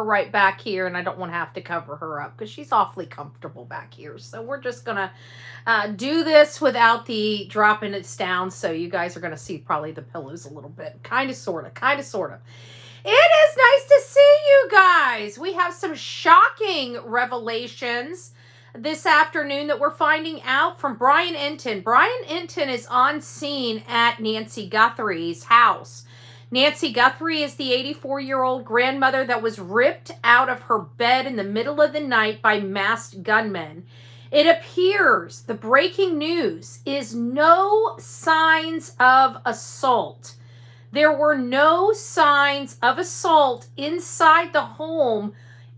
right back here, and I don't want to have to cover her up because she's awfully comfortable back here. So we're just going to do this without the dropping it down. So you guys are going to see probably the pillows a little bit. Kind of, sort of, kind of, sort of. It is nice to see you guys. We have some shocking revelations this afternoon that we're finding out from Brian Enton. Brian Enton is on scene at Nancy Guthrie's house. Nancy Guthrie is the 84-year-old grandmother that was ripped out of her bed in the middle of the night by masked gunmen. It appears the breaking news is no signs of assault. There were no signs of assault inside the home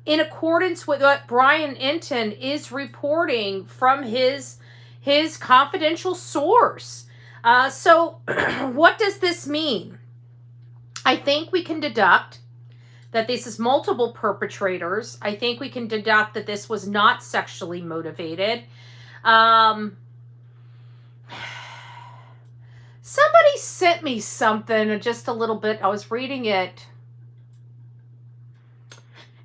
in accordance with what Brian Enton is reporting from his confidential source. So what does this mean? I think we can deduct that this is multiple perpetrators. I think we can deduct that this was not sexually motivated. Somebody sent me something just a little bit. I was reading it.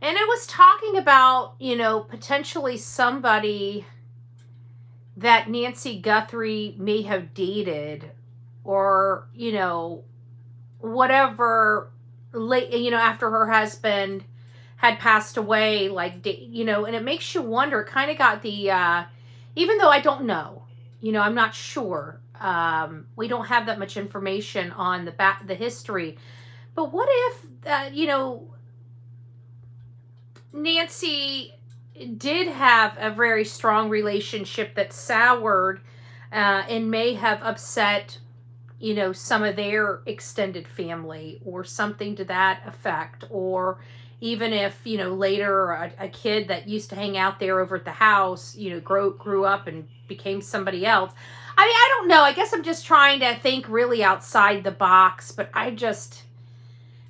And it was talking about, potentially somebody that Nancy Guthrie may have dated or, whatever, after her husband had passed away, and it makes you wonder. It kind of got the, even though I don't know, I'm not sure. We don't have that much information on the history. But what if, Nancy did have a very strong relationship that soured and may have upset, some of their extended family or something to that effect. Or even if, later a kid that used to hang out there over at the house, grew up and became somebody else. I mean, I don't know. I guess I'm just trying to think really outside the box, but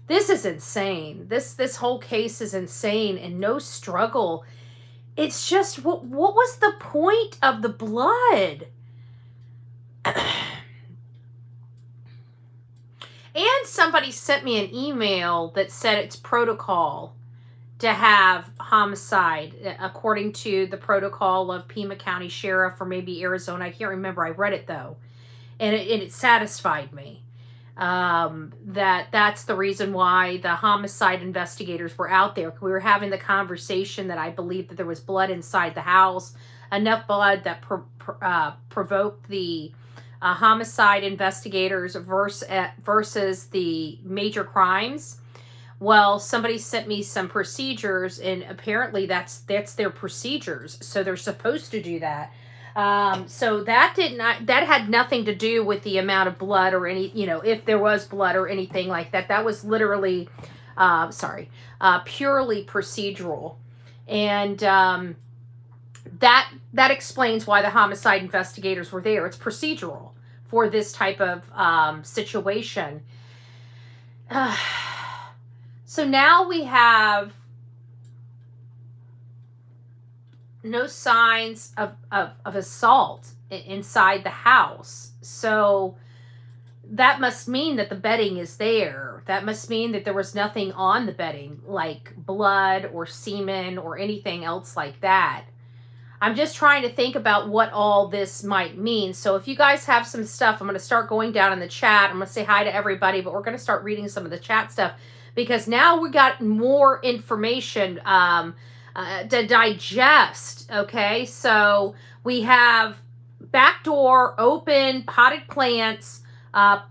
this is insane. This whole case is insane and no struggle. It's just, what was the point of the blood? And somebody sent me an email that said it's protocol to have homicide according to the protocol of Pima County Sheriff or maybe Arizona. I can't remember. I read it though. And it satisfied me. That's the reason why the homicide investigators were out there. We were having the conversation that I believe that there was blood inside the house, enough blood that provoked the homicide investigators versus the major crimes. Well, somebody sent me some procedures, and apparently that's their procedures. So they're supposed to do that. So that had nothing to do with the amount of blood or any, if there was blood or anything like that. That was literally, purely procedural. And that explains why the homicide investigators were there. It's procedural for this type of situation. So now we have no signs of assault inside the house. So that must mean that the bedding is there. That must mean that there was nothing on the bedding, like blood or semen or anything else like that. I'm just trying to think about what all this might mean. So if you guys have some stuff, I'm going to start going down in the chat. I'm going to say hi to everybody, but we're going to start reading some of the chat stuff because now we got more information to digest. Okay, so we have back door open, potted plants, prop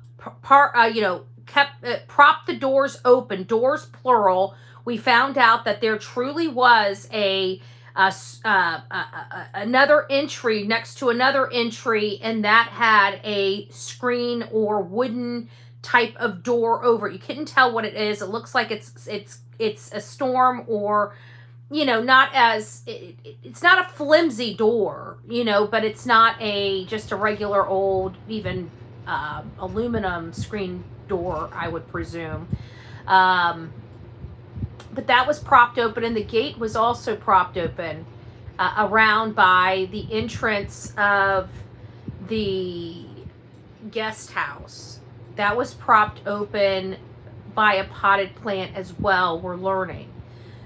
the doors open, doors plural. We found out that there truly was another entry next to another entry, and that had a screen or wooden type of door over it. You couldn't tell what it is. It looks like it's a storm or, it's not a flimsy door, but it's not just a regular old, even aluminum screen door, I would presume. But that was propped open, and the gate was also propped open around by the entrance of the guest house. That was propped open by a potted plant as well, we're learning.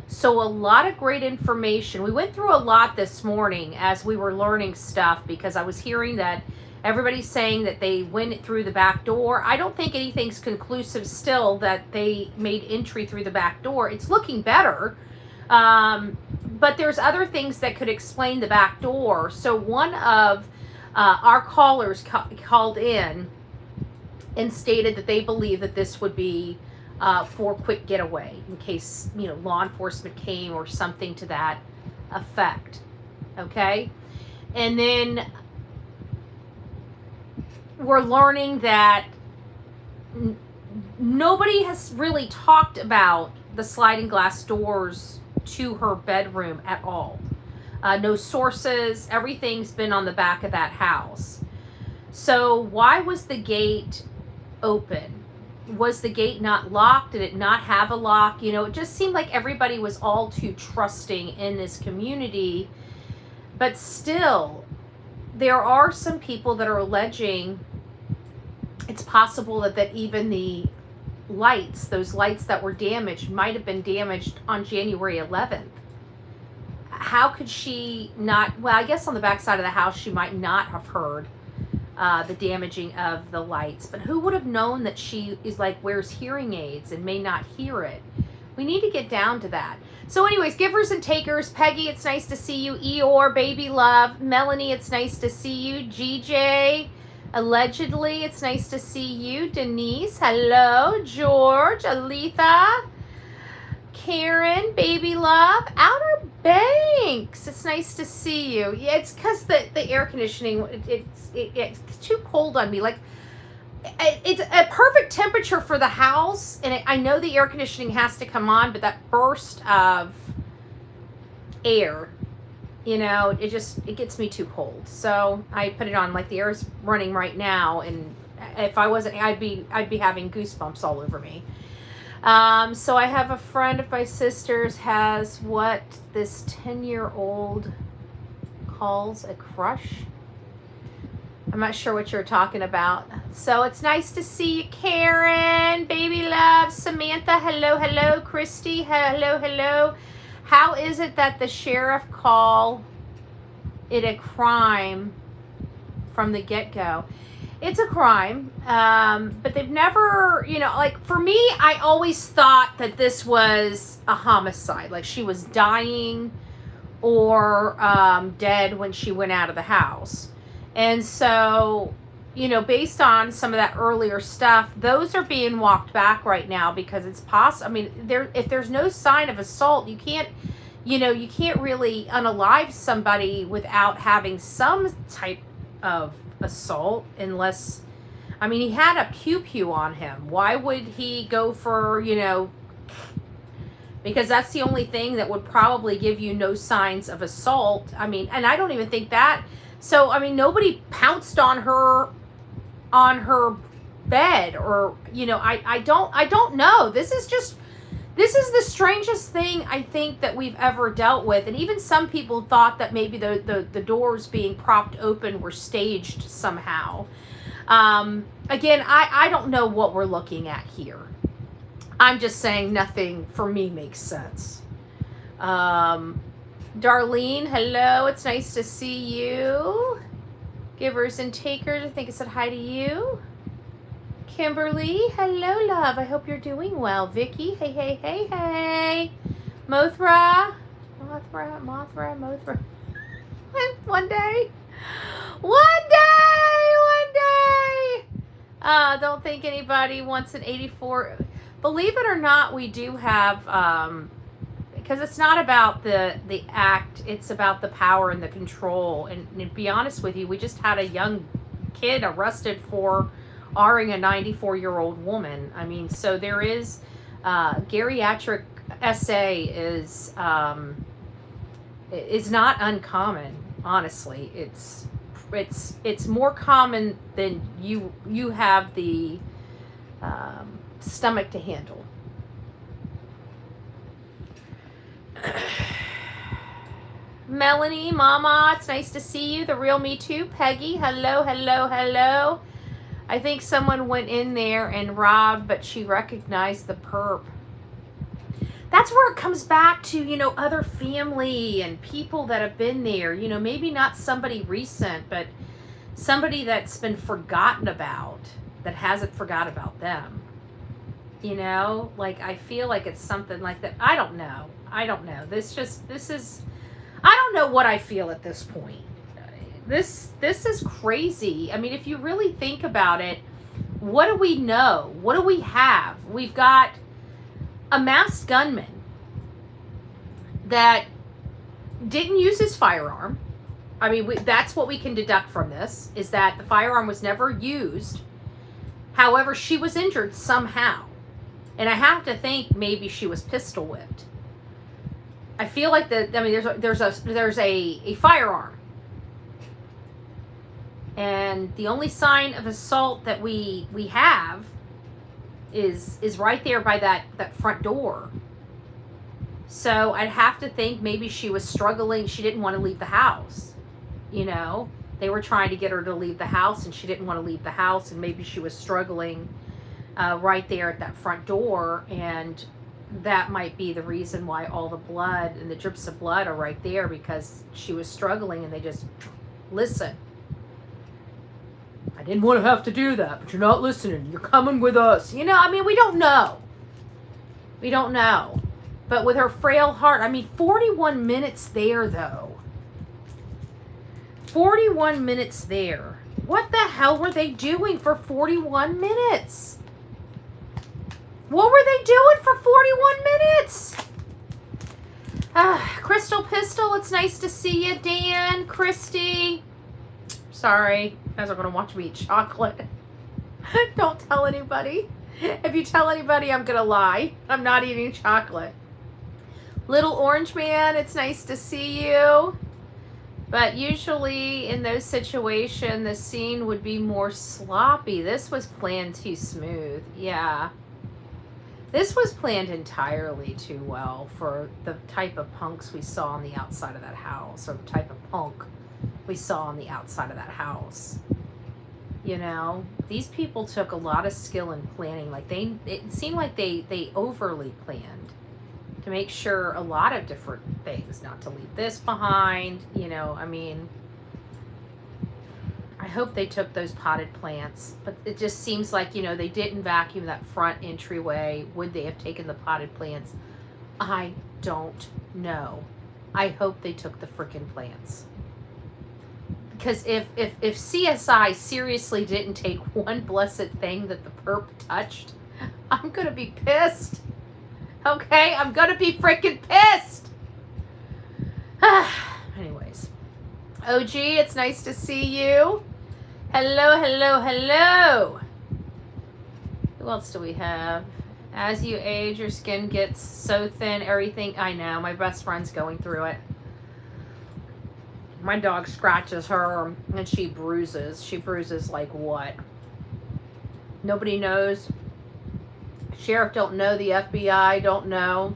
So a lot of great information. We went through a lot this morning as we were learning stuff, because I was hearing that everybody's saying that they went through the back door. I don't think anything's conclusive still that they made entry through the back door. It's looking better. But there's other things that could explain the back door. So one of our callers called in and stated that they believe that this would be for quick getaway in case, you know, law enforcement came or something to that effect. Okay. And then we're learning that nobody has really talked about the sliding glass doors to her bedroom at all. No sources. Everything's been on the back of that house. So why was the gate open? Was the gate not locked? Did it not have a lock? You know, it just seemed like everybody was all too trusting in this community. But still, there are some people that are alleging it's possible that even the lights, those lights that were damaged, might have been damaged on January 11th. How could she not? Well, I guess on the back side of the house, she might not have heard the damaging of the lights, but who would have known that she is like wears hearing aids and may not hear it? We need to get down to that. So anyways, givers and takers. Peggy, it's nice to see you. Eeyore, baby love. Melanie, it's nice to see you. GJ, allegedly, it's nice to see you. Denise, hello. George, Aletha, Karen, baby love. Outer Banks, it's nice to see you. Yeah, it's because the air conditioning, it's too cold on me. Like, it's a perfect temperature for the house, and I know the air conditioning has to come on, but that burst of air, you know, it gets me too cold. So I put it on. Like, the air is running right now, and if I wasn't, I'd be having goosebumps all over me. So I have a friend of my sister's has what this 10-year-old calls a crush. I'm not sure what you're talking about. So it's nice to see you, Karen, baby love, Samantha, hello, hello, Christy, hello, hello. How is it that the sheriff call it a crime from the get-go? It's a crime, but they've never, you know, like for me, I always thought that this was a homicide, like she was dying or dead when she went out of the house. And so, you know, based on some of that earlier stuff, those are being walked back right now because it's possible. I mean, if there's no sign of assault, you can't really unalive somebody without having some type of assault, unless, I mean, he had a pew-pew on him. Why would he go for, you know, because that's the only thing that would probably give you no signs of assault. I mean, and I don't even think that. So, I mean, nobody pounced on her bed, or, you know, I don't know. This is the strangest thing I think that we've ever dealt with. And even some people thought that maybe the doors being propped open were staged somehow. Again, I don't know what we're looking at here. I'm just saying nothing for me makes sense. Darlene, hello. It's nice to see you. Givers and takers, I think I said hi to you. Kimberly, hello, love. I hope you're doing well. Vicky, hey, hey, hey, hey. Mothra. One day. Don't think anybody wants an 84. Believe it or not, we do have, because it's not about the act, it's about the power and the control. And to be honest with you, we just had a young kid arrested for R-ing a 94-year-old woman. I mean, so there is geriatric SA is not uncommon. Honestly, it's more common than you have the stomach to handle. Melanie, Mama, it's nice to see you. The real me too. Peggy, hello, hello, hello. I think someone went in there and robbed, but she recognized the perp. that's where it comes back to, you know, other family and people that have been there, you know, maybe not somebody recent, but somebody that's been forgotten about, that hasn't forgot about them. You know, like, I feel like it's something like that. I don't know. This is, I don't know what I feel at this point. This is crazy. I mean, if you really think about it, what do we know? What do we have? We've got a masked gunman that didn't use his firearm. I mean, that's what we can deduct from this, is that the firearm was never used. However, she was injured somehow. And I have to think maybe she was pistol whipped. I feel like there's a firearm. And the only sign of assault that we have is right there by that front door. So I'd have to think maybe she was struggling. She didn't want to leave the house. You know, they were trying to get her to leave the house and she didn't want to leave the house, and maybe she was struggling right there at that front door, and that might be the reason why all the blood and the drips of blood are right there, because she was struggling and they just, listen, I didn't want to have to do that, but you're not listening. You're coming with us. You know, I mean, we don't know. We don't know. But with her frail heart, I mean, 41 minutes there, though. 41 minutes there. What the hell were they doing for 41 minutes? What were they doing for 41 minutes? Crystal Pistol, it's nice to see you. Dan, Christy. Sorry, you guys are going to watch me eat chocolate. Don't tell anybody. If you tell anybody, I'm going to lie. I'm not eating chocolate. Little Orange Man, it's nice to see you. But usually in those situations, the scene would be more sloppy. This was planned too smooth. Yeah. This was planned entirely too well for the type of punks we saw on the outside of that house, or the type of punk we saw on the outside of that house. You know, these people took a lot of skill in planning. Like, it seemed like they overly planned to make sure a lot of different things, not to leave this behind. You know, I mean, I hope they took those potted plants, but it just seems like, you know, they didn't vacuum that front entryway. Would they have taken the potted plants? I don't know. I hope they took the frickin' plants. Because if CSI seriously didn't take one blessed thing that the perp touched, I'm going to be pissed. Okay? I'm going to be freaking pissed. Anyways. OG, it's nice to see you. Hello, hello, hello. Who else do we have? As you age, your skin gets so thin, everything. I know. My best friend's going through it. My dog scratches her and she bruises. She bruises like what? Nobody knows. Sheriff don't know. The FBI don't know.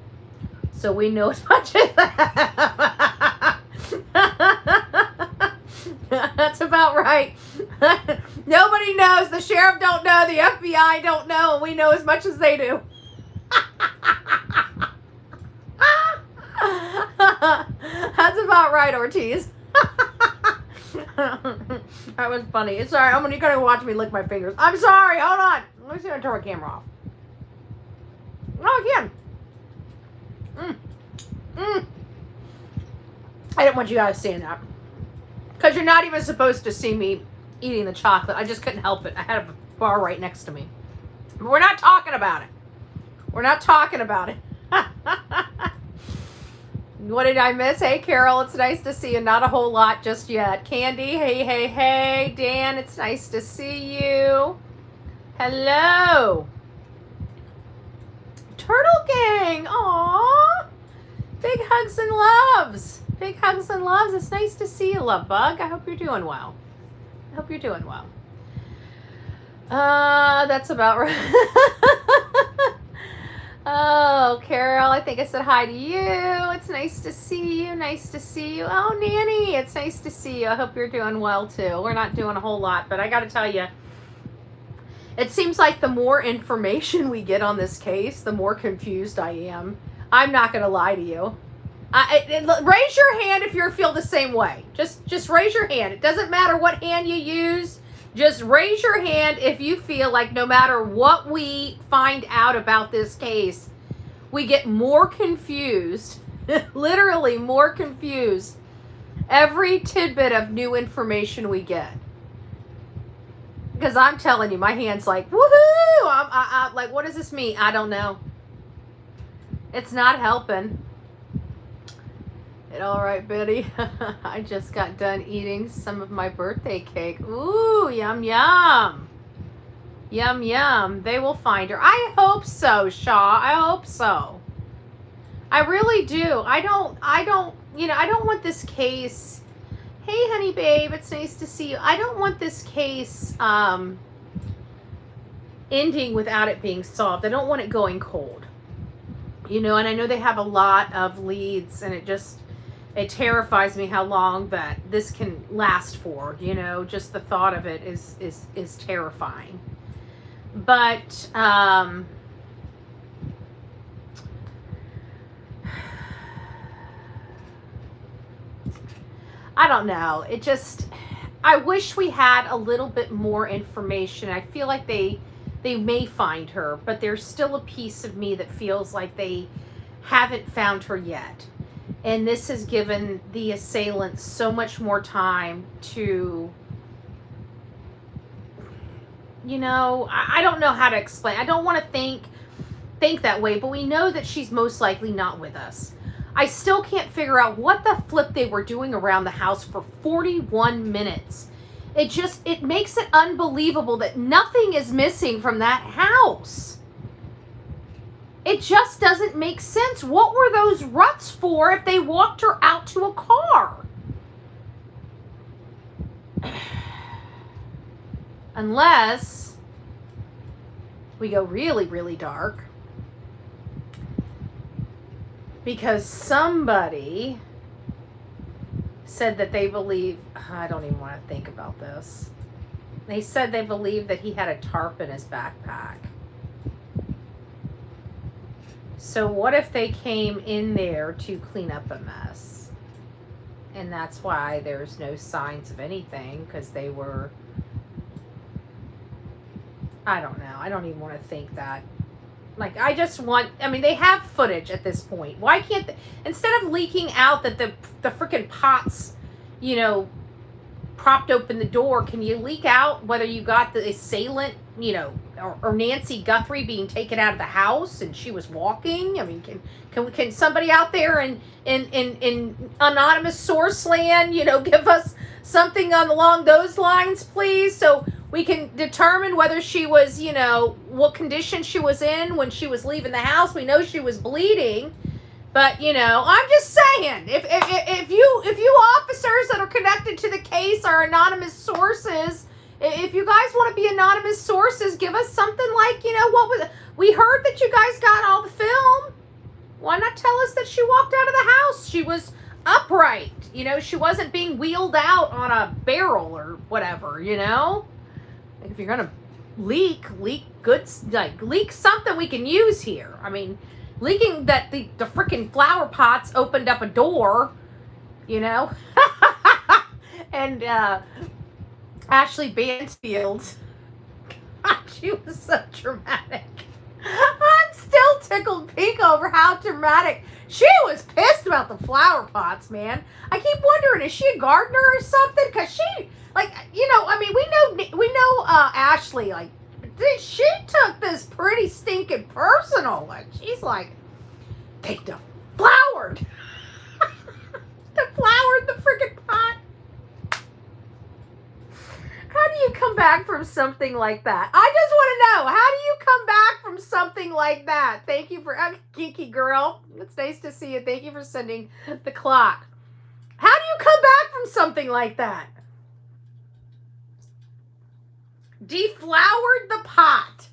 So we know as much as that. That's about right. Nobody knows. The sheriff don't know. The FBI don't know. And we know as much as they do. That's about right, Ortiz. That was funny. Sorry, you're gonna watch me lick my fingers. I'm sorry. Hold on. Let me see if I can turn my camera off. Oh, again. I didn't want you guys seeing that, because you're not even supposed to see me eating the chocolate. I just couldn't help it. I had a bar right next to me. But we're not talking about it. We're not talking about it. What did I miss? Hey, Carol, it's nice to see you. Not a whole lot just yet. Candy, hey, hey, hey. Dan, it's nice to see you. Hello. Turtle Gang. Aww. Big hugs and loves. Big hugs and loves. It's nice to see you, Love Bug. I hope you're doing well. I hope you're doing well. That's about right. Oh, Carol, I think I said hi to you. It's nice to see you. Nice to see you. Oh, Nanny, it's nice to see you. I hope you're doing well, too. We're not doing a whole lot, but I got to tell you, it seems like the more information we get on this case, the more confused I am. I'm not going to lie to you. Raise your hand if you feel the same way. Just raise your hand. It doesn't matter what hand you use. Just raise your hand if you feel like no matter what we find out about this case, we get more confused, literally more confused, every tidbit of new information we get. Because I'm telling you, my hand's like, woohoo! I'm like, what does this mean? I don't know. It's not helping. All right, Betty. I just got done eating some of my birthday cake. Ooh, yum, yum. Yum, yum. They will find her. I hope so, Shaw. I hope so. I really do. I don't, I don't want this case. Hey, honey babe, it's nice to see you. I don't want this case ending without it being solved. I don't want it going cold. And I know they have a lot of leads, and it terrifies me how long that this can last for. Just the thought of it is terrifying. But I don't know. I wish we had a little bit more information. I feel like they may find her, but there's still a piece of me that feels like they haven't found her yet. And this has given the assailants so much more time to, I don't know how to explain. I don't want to think that way, but we know that she's most likely not with us. I still can't figure out what the flip they were doing around the house for 41 minutes. It makes it unbelievable that nothing is missing from that house. It just doesn't make sense. What were those ruts for if they walked her out to a car? Unless we go really, really dark. Because somebody said that they believe, I don't even want to think about this. They said they believe that he had a tarp in his backpack. So what if they came in there to clean up a mess? And that's why there's no signs of anything, because they were, I don't know. I don't even want to think that. Like, they have footage at this point. Why can't they, instead of leaking out that the freaking pots, propped open the door, can you leak out whether you got the assailant, or Nancy Guthrie being taken out of the house and she was walking? I mean, can somebody out there in anonymous source land, give us something along those lines, please? So we can determine whether she was, what condition she was in when she was leaving the house. We know she was bleeding, but I'm just saying, if you officers that are connected to the case are anonymous sources, if you guys want to be anonymous sources, give us something like, we heard that you guys got all the film. Why not tell us that she walked out of the house? She was upright, she wasn't being wheeled out on a barrel or whatever, If you're going to leak goods, like leak something we can use here. I mean, leaking that the freaking flower pots opened up a door, And Ashley Bansfield, God, she was so dramatic. I'm still tickled pink over how dramatic. She was pissed about the flower pots, man. I keep wondering, is she a gardener or something? Because she, we know Ashley, she took this pretty stinking personal. Like, she's like, they deflowered. Deflowered the freaking pot. How do you come back from something like that? I just want to know, how do you come back from something like that? Thank you for, Geeky Girl. It's nice to see you. Thank you for sending the clock. How do you come back from something like that? Deflowered the pot.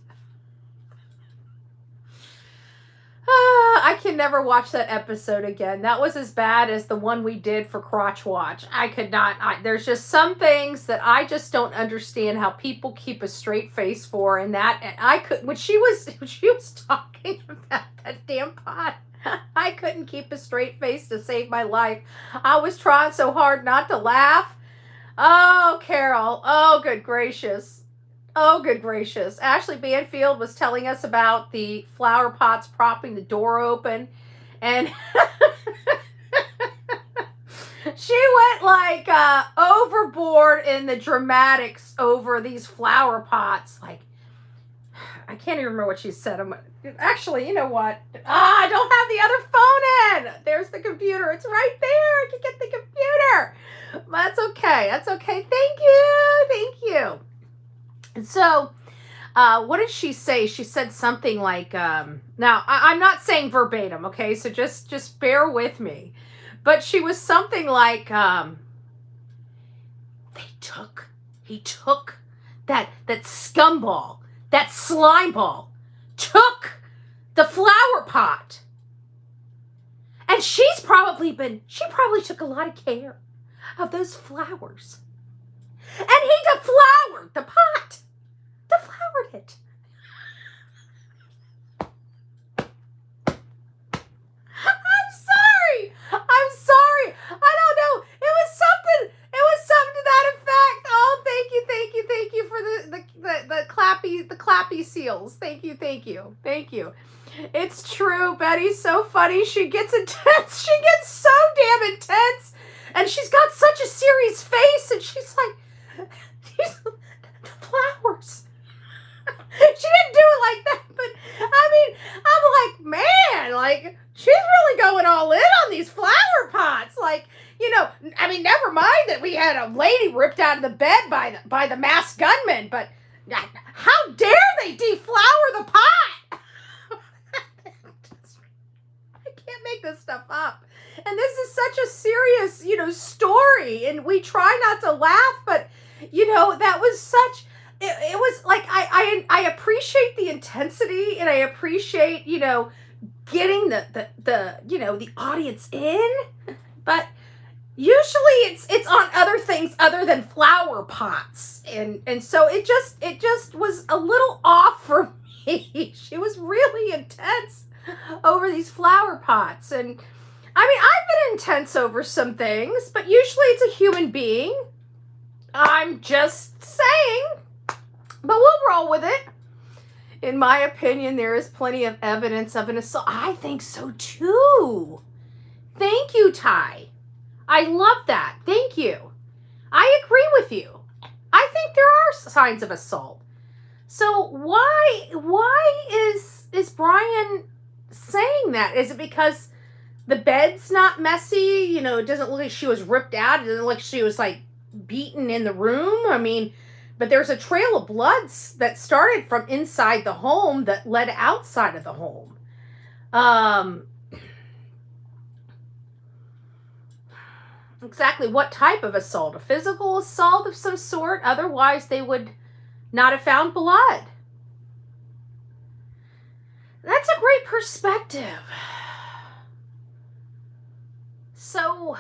I can never watch that episode again. That was as bad as the one we did for Crotch Watch. I could not. There's just some things that I just don't understand how people keep a straight face for. And I could, when she was talking about that damn pot, I couldn't keep a straight face to save my life. I was trying so hard not to laugh. Oh, Carol. Oh, good gracious. Oh, good gracious. Ashley Banfield was telling us about the flower pots propping the door open. And she went like overboard in the dramatics over these flower pots. Like, I can't even remember what she said. Actually, you know what? I don't have the other phone in. There's the computer. It's right there. I can get the computer. That's okay. That's okay. Thank you. Thank you. And so, what did she say? She said something like, now I'm not saying verbatim, okay? So just bear with me. But she was something like, he took that scumball, that slime ball, took the flower pot. And she probably took a lot of care of those flowers. And he deflowered the pot. Deflowered it. I'm sorry. I don't know. It was something to that effect. Oh, thank you for the clappy seals. Thank you. It's true. Betty's so funny. She gets intense. She gets so damn intense. And she's got such a serious face. And she's like, the flowers. She didn't do it like that. But I mean, I'm like, man, like, she's really going all in on these flower pots. Like, you know, I mean, never mind that we had a lady ripped out of the bed by the masked gunman. But how dare they deflower the pot? I can't make this stuff up. And this is such a serious, you know, story. And we try not to laugh, but, you know, that was such... It was like, I appreciate the intensity, and I appreciate, you know, getting the you know, the audience in, but usually it's on other things other than flower pots. And so it just was a little off for me. She was really intense over these flower pots. And I mean, I've been intense over some things, but usually it's a human being. I'm just saying. But we'll roll with it. In my opinion, there is plenty of evidence of an assault. I think so too. Thank you, Ty. I love that. Thank you. I agree with you. I think there are signs of assault. So why is Brian saying that? Is it because the bed's not messy? You know, it doesn't look like she was ripped out. It doesn't look like she was like beaten in the room. I mean, but there's a trail of bloods that started from inside the home that led outside of the home. Exactly what type of assault? A physical assault of some sort? Otherwise, they would not have found blood. That's a great perspective. So...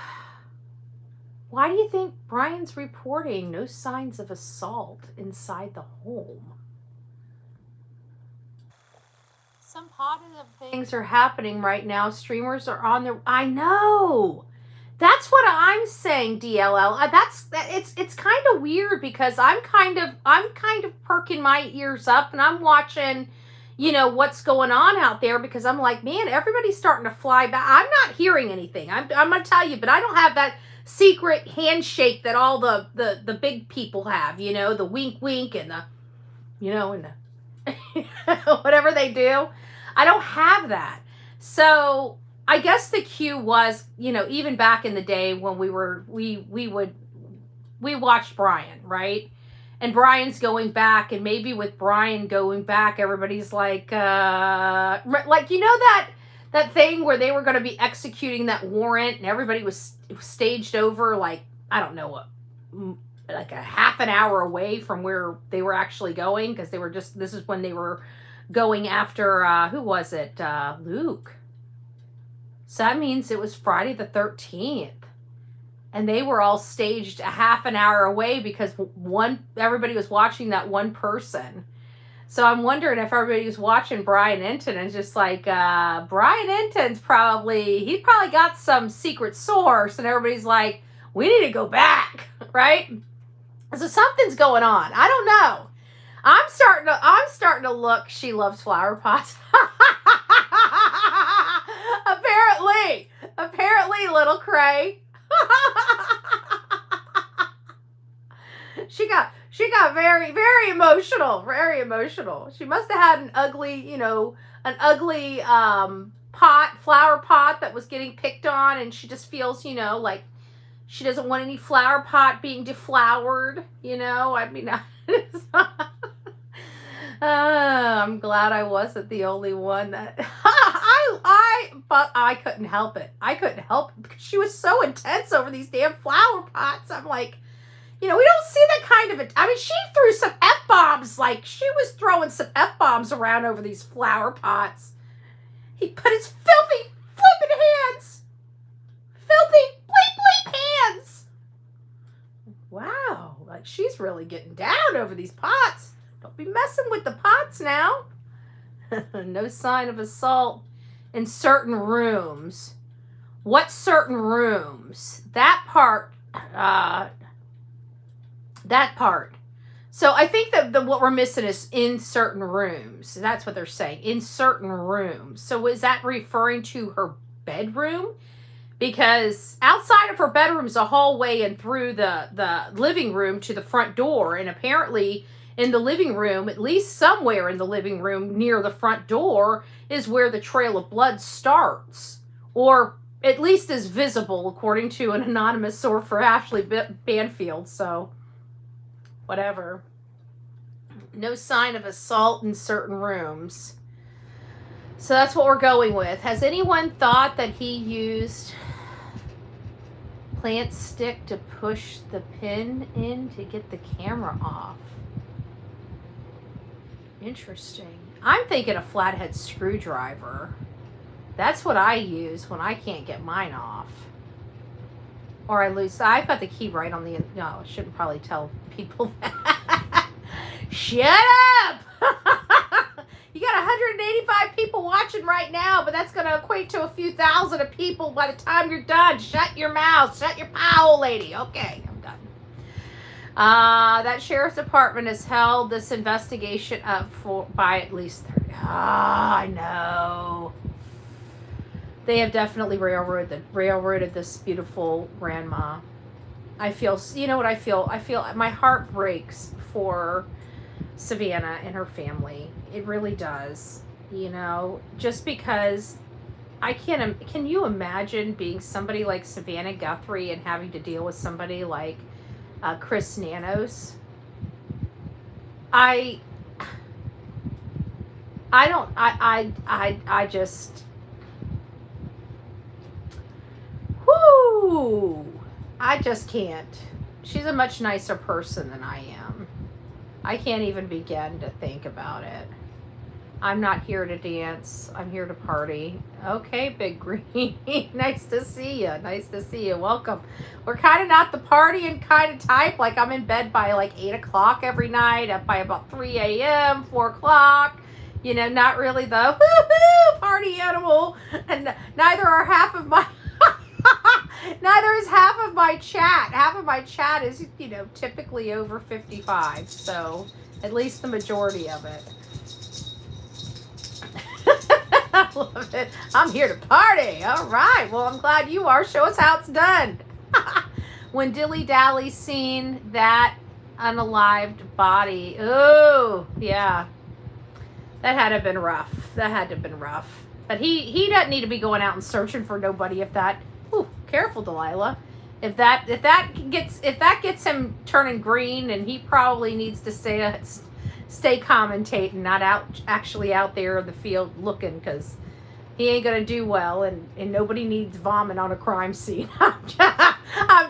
why do you think Brian's reporting no signs of assault inside the home? Some positive things are happening right now. Streamers are on their... I know. That's what I'm saying, DLL. It's kind of weird because I'm kind of perking my ears up and I'm watching, you know, what's going on out there, because I'm like, man, everybody's starting to fly back. I'm not hearing anything. I'm going to tell you, but I don't have that secret handshake that all the big people have, you know, the wink and the, you know, and the whatever they do. I don't have that. So I guess the cue was, you know, even back in the day when we watched Brian, right? And Brian's going back, and maybe with Brian going back, everybody's like, you know, that thing where they were going to be executing that warrant and everybody was staged over, like, I don't know, like a half an hour away from where they were actually going, because they were just, this is when they were going after, who was it? Luke. So that means it was Friday the 13th. And they were all staged a half an hour away because everybody was watching that one person. So I'm wondering if everybody's watching Brian Enton and just like, Brian Enton's he probably got some secret source, and everybody's like, we need to go back, right? So something's going on. I don't know. I'm starting to look. She loves flower pots. Apparently, little Cray. She got very, very emotional. Very emotional. She must have had an ugly flower pot that was getting picked on, and she just feels, like she doesn't want any flower pot being deflowered. I mean, I'm glad I wasn't the only one that but I couldn't help it. I couldn't help it because she was so intense over these damn flower pots. I'm like, we don't see that kind of it. I mean, she threw some F-bombs. Like, she was throwing some F-bombs around over these flower pots. He put his filthy flipping hands. Filthy bleep bleep hands. Wow. Like, she's really getting down over these pots. Don't be messing with the pots now. No sign of assault in certain rooms. What certain rooms? That part. So I think that what we're missing is in certain rooms. That's what they're saying. In certain rooms. So is that referring to her bedroom? Because outside of her bedroom is a hallway and through the living room to the front door. And apparently in the living room, at least somewhere in the living room near the front door, is where the trail of blood starts. Or at least is visible, according to an anonymous source for Ashley Banfield. So, whatever. No sign of assault in certain rooms. So that's what we're going with. Has anyone thought that he used plant stick to push the pin in to get the camera off? Interesting. I'm thinking a flathead screwdriver. That's what I use when I can't get mine off. Or I lose. I've got the key right on the... No, I shouldn't probably tell people that. Shut up! You got 185 people watching right now, but that's going to equate to a few thousand of people by the time you're done. Shut your mouth. Shut your old lady. Okay, I'm done. That sheriff's department has held this investigation up by at least 30. I know. They have definitely railroaded this beautiful grandma. I feel, what I feel? I feel my heart breaks for Savannah and her family. It really does. Just because can you imagine being somebody like Savannah Guthrie and having to deal with somebody like Chris Nanos? I just, I just can't. She's a much nicer person than I am. I can't even begin to think about it. I'm not here to dance. I'm here to party. Okay, Big Green. Nice to see you. Nice to see you. Welcome. We're kind of not the partying kind of type. Like, I'm in bed by like 8 o'clock every night, up by about 3 a.m., 4 o'clock. Not really the woo-hoo party animal. And neither is half of my chat. Half of my chat is, typically over 55. So at least the majority of it. I love it. I'm here to party. All right. Well, I'm glad you are. Show us how it's done. When Dilly Dally seen that unalived body. Oh, yeah. That had to have been rough. But he doesn't need to be going out and searching for nobody if that... Ooh, careful, Delilah. If that gets him turning green, and he probably needs to stay commentating, not actually out there in the field looking, because he ain't gonna do well, and nobody needs vomit on a crime scene. I'm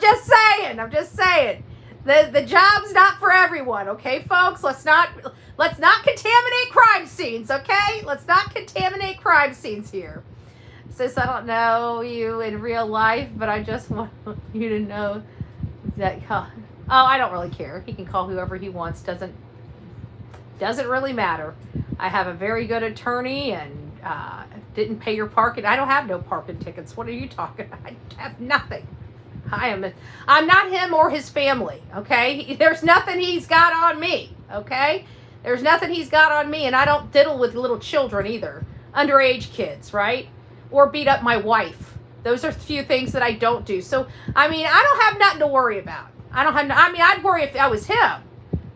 just saying. The job's not for everyone, okay, folks? Let's not contaminate crime scenes, okay? Let's not contaminate crime scenes here. Sis, I don't know you in real life, but I just want you to know that... Oh, I don't really care. He can call whoever he wants. Doesn't really matter. I have a very good attorney and didn't pay your parking. I don't have no parking tickets. What are you talking about? I have nothing. I'm not him or his family, okay? There's nothing he's got on me, okay? There's nothing he's got on me, and I don't diddle with little children either. Underage kids, right? Or beat up my wife. Those are a few things that I don't do. So, I mean, I don't have nothing to worry about. I'd worry if I was him,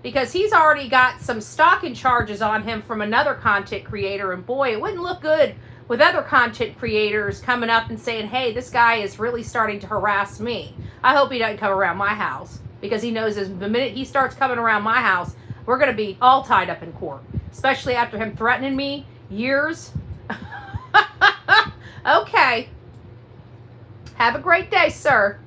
because he's already got some stalking charges on him from another content creator, and boy, it wouldn't look good with other content creators coming up and saying, hey, this guy is really starting to harass me. I hope he doesn't come around my house, because he knows the minute he starts coming around my house, we're going to be all tied up in court, especially after him threatening me years. Okay. Have a great day, sir.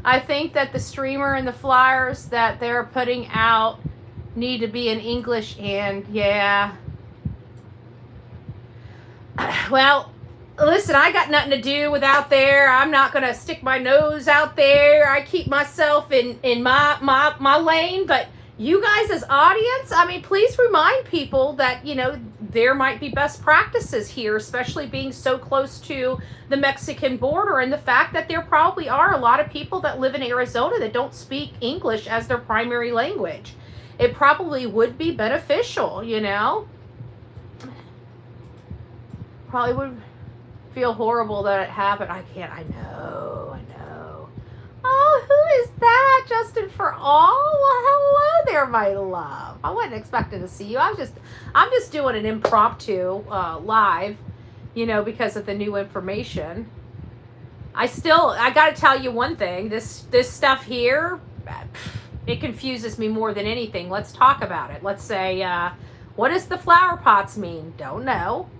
I think that the streamer and the flyers that they're putting out need to be in English, and yeah. Well, listen, I got nothing to do with out there. I'm not going to stick my nose out there. I keep myself in my lane, but you guys as audience, I mean, please remind people that, you know, there might be best practices here, especially being so close to the Mexican border, and the fact that there probably are a lot of people that live in Arizona that don't speak English as their primary language. It probably would be beneficial, you know. Probably would feel horrible that it happened. I know. Oh, who is that? Justin for all? Well, hello there, my love. I wasn't expecting to see you. I'm just doing an impromptu live, you know, because of the new information. I got to tell you one thing. This stuff here, it confuses me more than anything. Let's talk about it. Let's say, what does the flower pots mean? Don't know.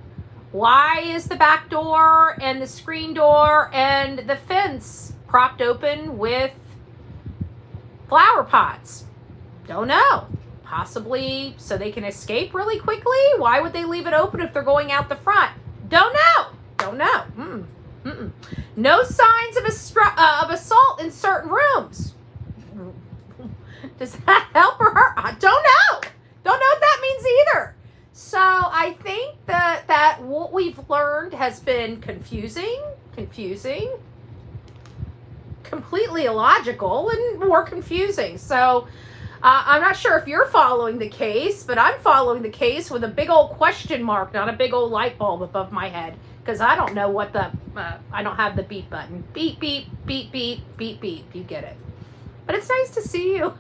Why is the back door and the screen door and the fence propped open with flower pots? Don't know. Possibly so they can escape really quickly. Why would they leave it open if they're going out the front? Don't know. No signs of assault in certain rooms. Does that help or hurt? I don't know. Don't know what that means either. So I think that what we've learned has been confusing, completely illogical, and more confusing. So I'm not sure if you're following the case, but I'm following the case with a big old question mark, not a big old light bulb above my head, because I don't know what I don't have the beep button. Beep, beep, beep, beep, beep, beep. You get it. But it's nice to see you.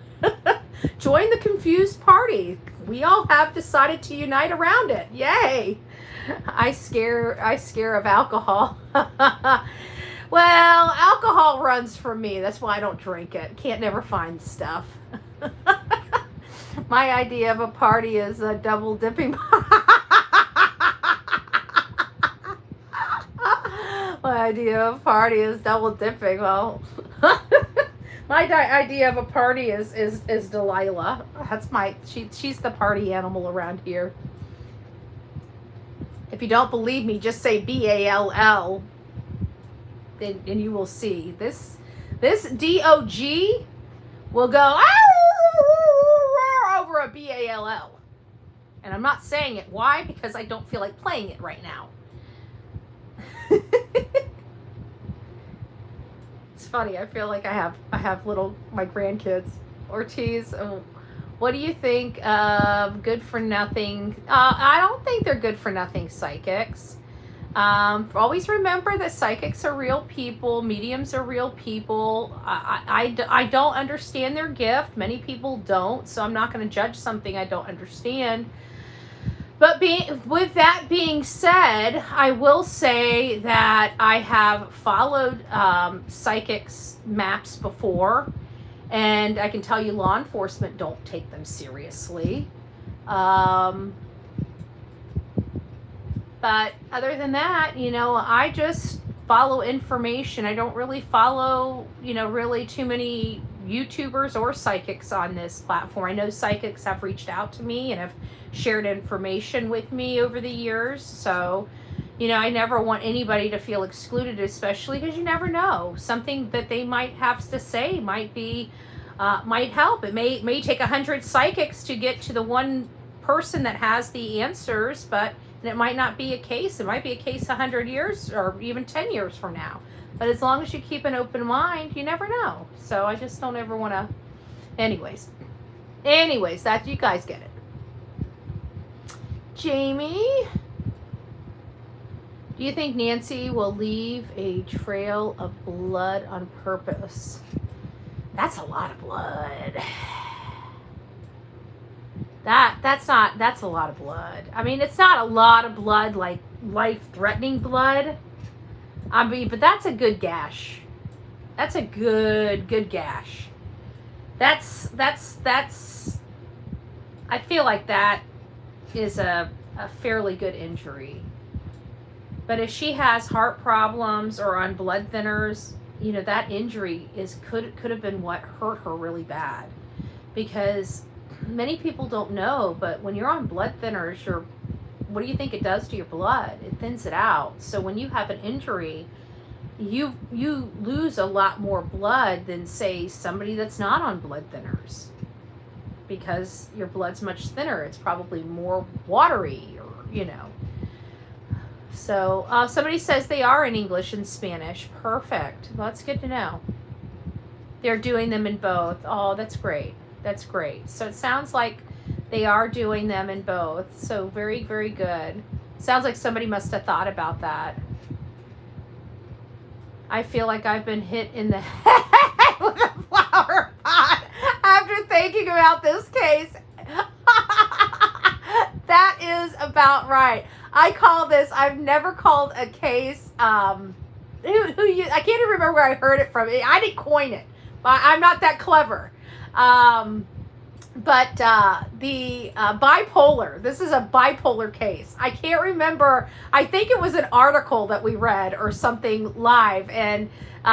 Join the confused party. We all have decided to unite around it. Yay. I scare of alcohol. Well, alcohol runs from me. That's why I don't drink it. Can't never find stuff. My idea of a party is a double dipping. My idea of a party is double dipping. Well, my idea of a party is Delilah. That's she's the party animal around here. If you don't believe me, just say BALL, and you will see. This DOG will go over a BALL. And I'm not saying it. Why? Because I don't feel like playing it right now. It's funny. I feel like I have my grandkids. Ortiz, what do you think of good for nothing? I don't think they're good for nothing psychics. Always remember that psychics are real people. Mediums are real people. I don't understand their gift. Many people don't, so I'm not going to judge something I don't understand. But with that being said, I will say that I have followed psychics maps before, and I can tell you law enforcement don't take them seriously. But other than that, you know, I just follow information. I don't really follow, you know, really too many YouTubers or psychics on this platform. I know psychics have reached out to me and have shared information with me over the years. So, you know, I never want anybody to feel excluded, especially because you never know. Something that they might have to say might help. It may take 100 psychics to get to the one person that has the answers, but and it might not be a case. It might be a case 100 years or even 10 years from now. But as long as you keep an open mind, you never know. So I just don't ever want to. Anyways, that you guys get it. Jamie, do you think Nancy will leave a trail of blood on purpose? That's a lot of blood. That's a lot of blood. I mean, it's not a lot of blood like life-threatening blood. I mean, but that's a good gash. That's a good gash. That's I feel like that is a fairly good injury. But if she has heart problems or on blood thinners, you know, that injury could have been what hurt her really bad. Because many people don't know, but when you're on blood thinners, what do you think it does to your blood? It thins it out. So when you have an injury, you lose a lot more blood than, say, somebody that's not on blood thinners, because your blood's much thinner. It's probably more watery, or, you know. So somebody says they are in English and Spanish. Perfect. Well, that's good to know. They're doing them in both. Oh, that's great. That's great. So it sounds like they are doing them in both. So very, very good. Sounds like somebody must have thought about that. I feel like I've been hit in the head with a flower pot after thinking about this case. That is about right. I call this, I've never called a case, I can't even remember where I heard it from. I didn't coin it. I'm not that clever. But the bipolar, this is a bipolar case. I can't remember. I think it was an article that we read or something live, and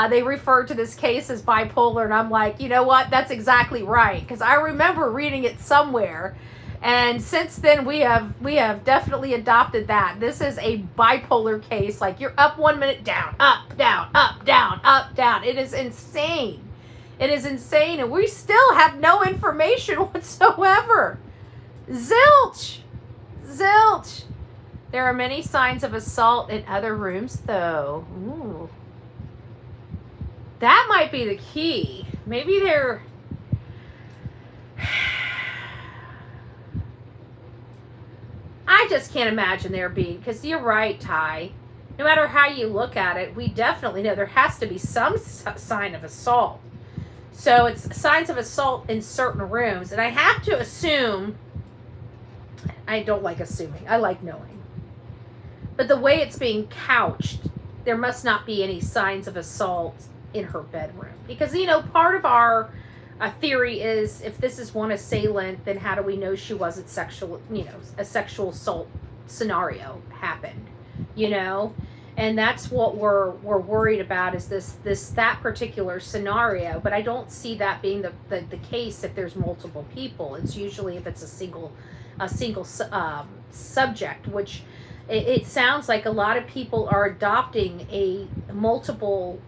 they referred to this case as bipolar, and I'm like, you know what? That's exactly right, because I remember reading it somewhere, and since then we have definitely adopted that. This is a bipolar case. Like, you're up 1 minute, down, up, down, up, down, up, down. It is insane. It is insane, and we still have no information whatsoever. Zilch! Zilch! There are many signs of assault in other rooms, though. Ooh. That might be the key. Maybe they're... I just can't imagine there being, because you're right, Ty. No matter how you look at it, we definitely know there has to be some sign of assault. So it's signs of assault in certain rooms. And I have to assume, I don't like assuming, I like knowing. But the way it's being couched, there must not be any signs of assault in her bedroom. Because, you know, part of our theory is, if this is one assailant, then how do we know she wasn't sexual, you know, a sexual assault scenario happened, you know? And that's what we're worried about, is that particular scenario. But I don't see that being the case if there's multiple people. It's usually if it's a single subject, which it sounds like a lot of people are adopting a multiple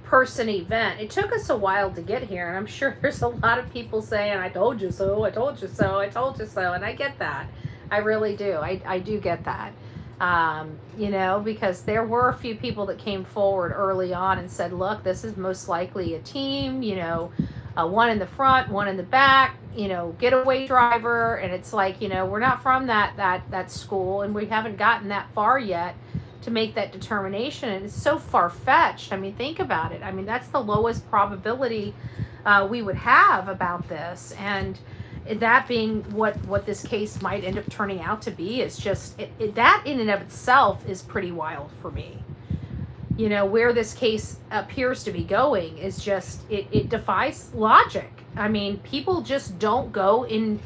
person event. It took us a while to get here, and I'm sure there's a lot of people saying, I told you so, I told you so, I told you so, and I get that. I really do. I do get that. You know, because there were a few people that came forward early on and said, look, this is most likely a team, you know, one in the front, one in the back, you know, getaway driver. And it's like, you know, we're not from that school, and we haven't gotten that far yet to make that determination. And it's so far-fetched. I mean, think about it. I mean, that's the lowest probability we would have about this. And that being what this case might end up turning out to be is just, that in and of itself is pretty wild for me. You know, where this case appears to be going is just, it defies logic. I mean, people just don't go in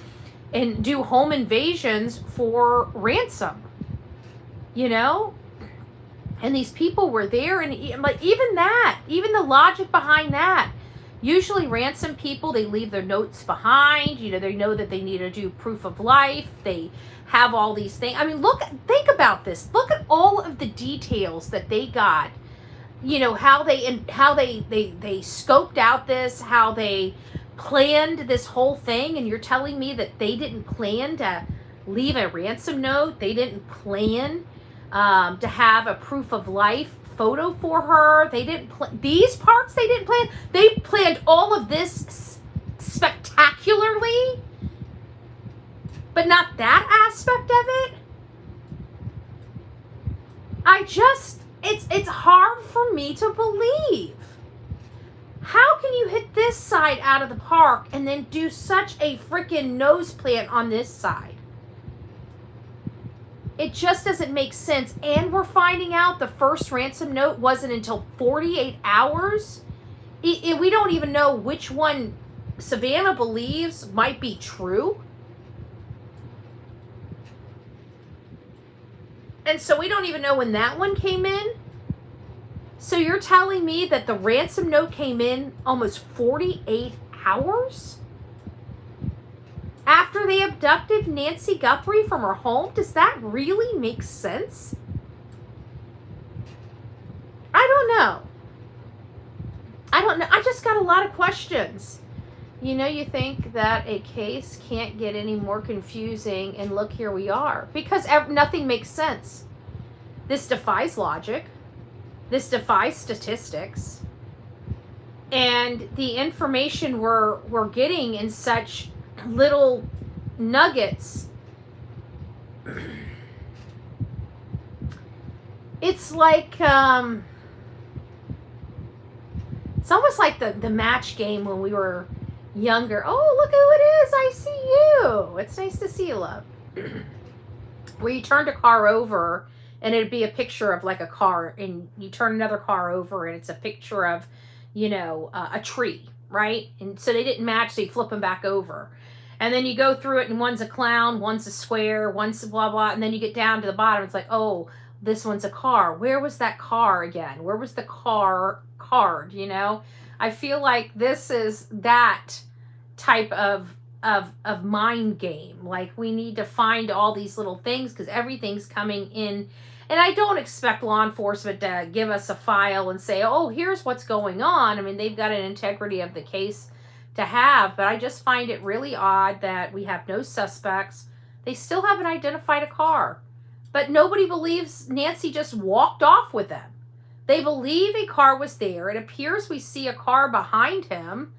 and do home invasions for ransom, you know? And these people were there, and like, even the logic behind that. Usually ransom people, they leave their notes behind. You know, they know that they need to do proof of life. They have all these things. I mean, think about this. Look at all of the details that they got. You know, how they scoped out this, how they planned this whole thing, and you're telling me that they didn't plan to leave a ransom note? They didn't plan to have a proof of life photo for her? They didn't these parts they didn't plan? They planned all of this spectacularly, but not that aspect of it? It's hard for me to believe. How can you hit this side out of the park and then do such a freaking nose plant on this side? It just doesn't make sense. And we're finding out the first ransom note wasn't until 48 hours. We don't even know which one Savannah believes might be true. And so we don't even know when that one came in. So you're telling me that the ransom note came in almost 48 hours after they abducted Nancy Guthrie from her home? Does that really make sense? I don't know. I just got a lot of questions. You know, you think that a case can't get any more confusing, and look, here we are. Because nothing makes sense. This defies logic. This defies statistics. And the information we're getting in such little nuggets, it's like, it's almost like the match game when we were younger. Oh, look who it is. I see you. It's nice to see you, love. Where you turned a car over and it'd be a picture of like a car, and you turn another car over and it's a picture of, you know, a tree, right? And so they didn't match, so you flip them back over. And then you go through it, and one's a clown, one's a square, one's blah, blah. And then you get down to the bottom. It's like, oh, this one's a car. Where was that car again? Where was the car card, you know? I feel like this is that type of mind game. Like, we need to find all these little things because everything's coming in. And I don't expect law enforcement to give us a file and say, oh, here's what's going on. I mean, they've got an integrity of the case to have, but I just find it really odd that we have no suspects. They still haven't identified a car, but nobody believes Nancy just walked off with them. They believe a car was there. It appears we see a car behind him,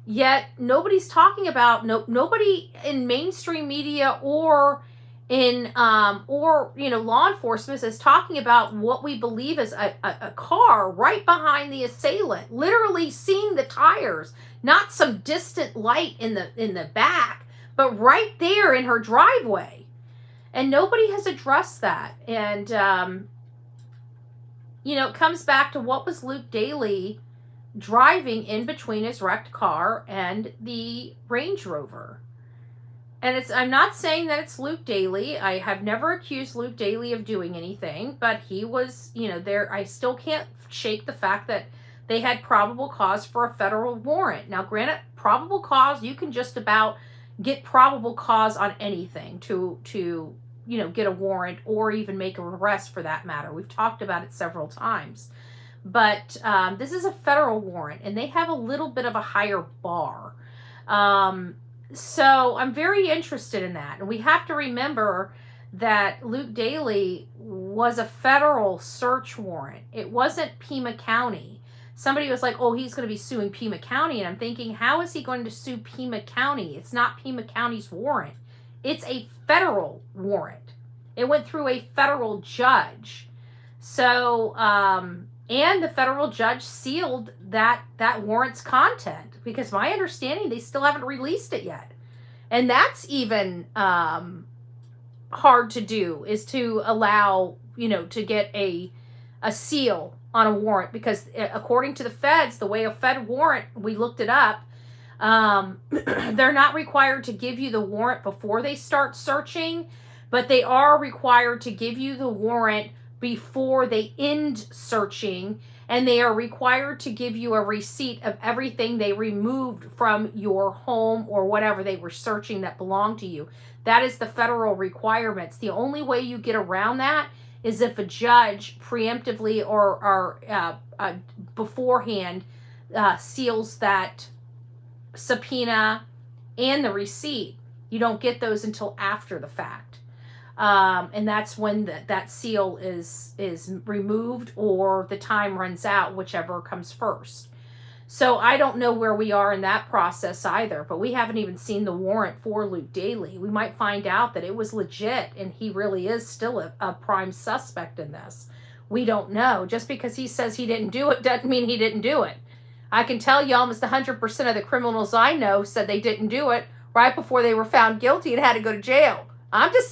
yet nobody's talking about, nobody in mainstream media or in law enforcement is talking about what we believe is a car right behind the assailant, literally seeing the tires, not some distant light in the back, but right there in her driveway. And nobody has addressed that. And it comes back to what was Luke Daly driving in between his wrecked car and the Range Rover. And I'm not saying that it's Luke Daly. I have never accused Luke Daly of doing anything, but he was, there. I still can't shake the fact that they had probable cause for a federal warrant. Now, granted, probable cause, you can just about get probable cause on anything to get a warrant or even make an arrest for that matter. We've talked about it several times. But this is a federal warrant, and they have a little bit of a higher bar. So I'm very interested in that. And we have to remember that Luke Daly was a federal search warrant. It wasn't Pima County. Somebody was like, oh, he's going to be suing Pima County. And I'm thinking, how is he going to sue Pima County? It's not Pima County's warrant. It's a federal warrant. It went through a federal judge. So, and the federal judge sealed that warrant's content, because my understanding, they still haven't released it yet. And that's even hard to do, is to allow, to get a seal on a warrant, because according to the feds, the way a fed warrant, we looked it up, they're not required to give you the warrant before they start searching, but they are required to give you the warrant before they end searching, and they are required to give you a receipt of everything they removed from your home or whatever they were searching that belonged to you. That is the federal requirements. The only way you get around that is if a judge preemptively or beforehand seals that subpoena and the receipt. You don't get those until after the fact. And that's when that seal is removed or the time runs out, whichever comes first. So I don't know where we are in that process either, but we haven't even seen the warrant for Luke Daly. We might find out that it was legit and he really is still a prime suspect in this. We don't know. Just because he says he didn't do it doesn't mean he didn't do it. I can tell you almost 100% of the criminals I know said they didn't do it right before they were found guilty and had to go to jail. I'm just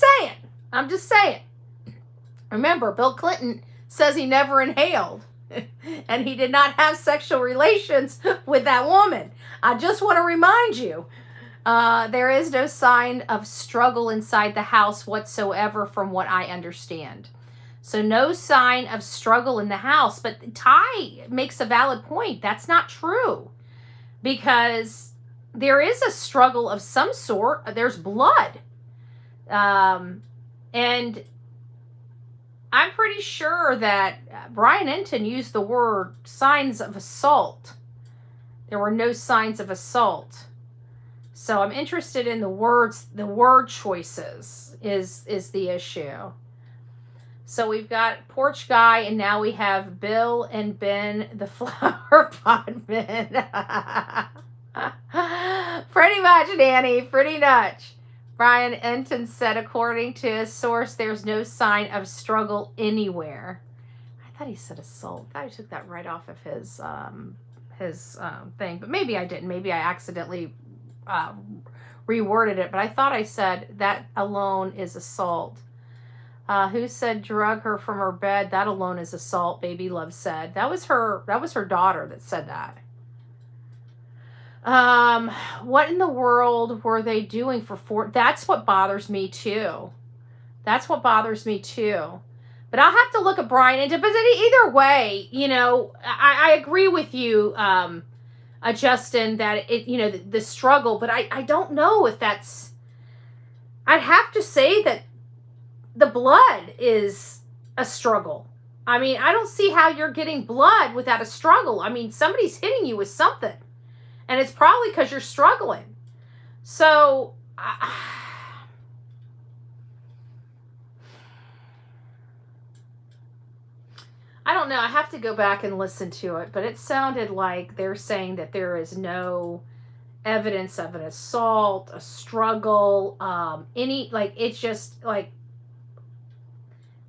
saying. Remember, Bill Clinton says he never inhaled. And he did not have sexual relations with that woman. I just want to remind you, there is no sign of struggle inside the house whatsoever from what I understand. So no sign of struggle in the house. But Ty makes a valid point. That's not true. Because there is a struggle of some sort. There's blood. And I'm pretty sure that Brian Enton used the word signs of assault. There were no signs of assault. So I'm interested in the word choices is the issue. So we've got Porch Guy, and now we have Bill and Ben, the flower pot men. Pretty much, Nanny, pretty much. Brian Enton said, according to his source, there's no sign of struggle anywhere. I thought he said assault. I thought he took that right off of his thing. But maybe I didn't. Maybe I accidentally reworded it. But I thought I said that alone is assault. Who said drug her from her bed? That alone is assault, Baby Love said. That was her daughter that said that. What in the world were they doing for 4? That's what bothers me too. But I'll have to look at Brian. But either way, you know, I agree with you, Justin, that it, you know, the struggle, but I don't know if that's, I'd have to say that the blood is a struggle. I mean, I don't see how you're getting blood without a struggle. I mean, somebody's hitting you with something. And it's probably because you're struggling. So, I don't know. I have to go back and listen to it. But it sounded like they're saying that there is no evidence of an assault, a struggle, it's just like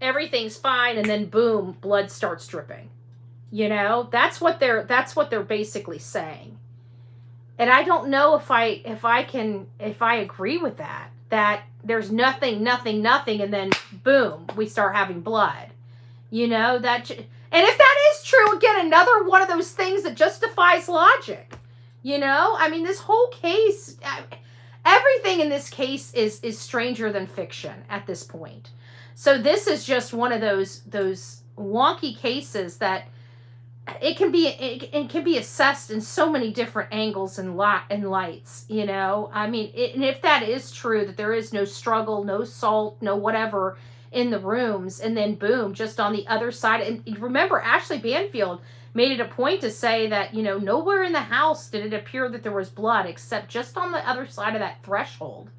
everything's fine. And then boom, blood starts dripping. You know, that's what they're basically saying. And I don't know if I agree with that there's nothing, and then boom, we start having blood, you know, and if that is true, again, another one of those things that just defies logic, you know, I mean, this whole case, everything in this case is stranger than fiction at this point. So this is just one of those wonky cases that it can be assessed in so many different angles and lights, you know. I mean, and if that is true, that there is no struggle, no assault, no whatever in the rooms, and then boom, just on the other side. And remember, Ashley Banfield made it a point to say that, you know, nowhere in the house did it appear that there was blood except just on the other side of that threshold.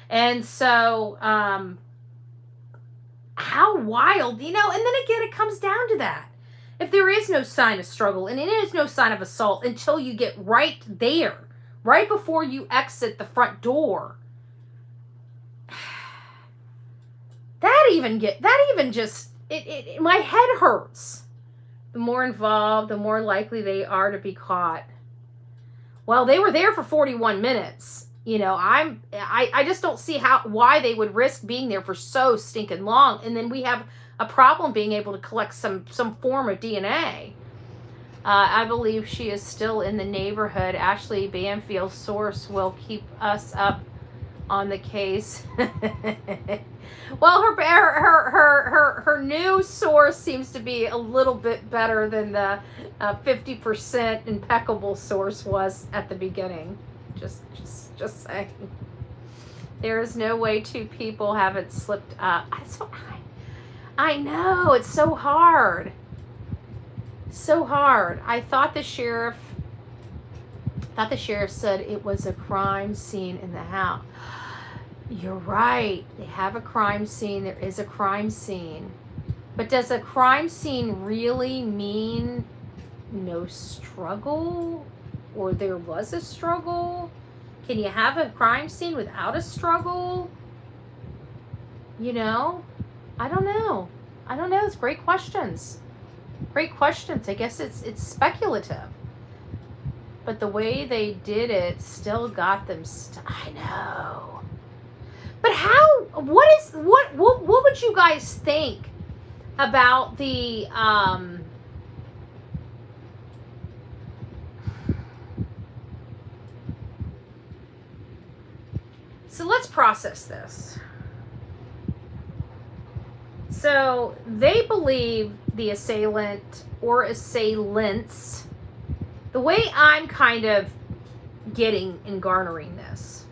And so, how wild, you know. And then again, it comes down to that. If there is no sign of struggle and it is no sign of assault until you get right there, right before you exit the front door, my head hurts. The more involved, the more likely they are to be caught. Well, they were there for 41 minutes. You know, I just don't see why they would risk being there for so stinking long. And then we have a problem being able to collect some form of DNA. I believe she is still in the neighborhood. Ashley Banfield's source will keep us up on the case. Well, her new source seems to be a little bit better than the 50% impeccable source was at the beginning. Just saying. There is no way two people haven't slipped up. I know, it's so hard. So hard. I thought the sheriff Thought the sheriff said it was a crime scene in the house. You're right. They have a crime scene. There is a crime scene. But does a crime scene really mean no struggle? Or there was a struggle? Can you have a crime scene without a struggle? You know? I don't know. I don't know. It's great questions. Great questions. I guess it's speculative. But the way they did it still got them I know. But how, what would you guys think about the, so let's process this. So they believe the assailant or assailants, the way I'm kind of getting and garnering this,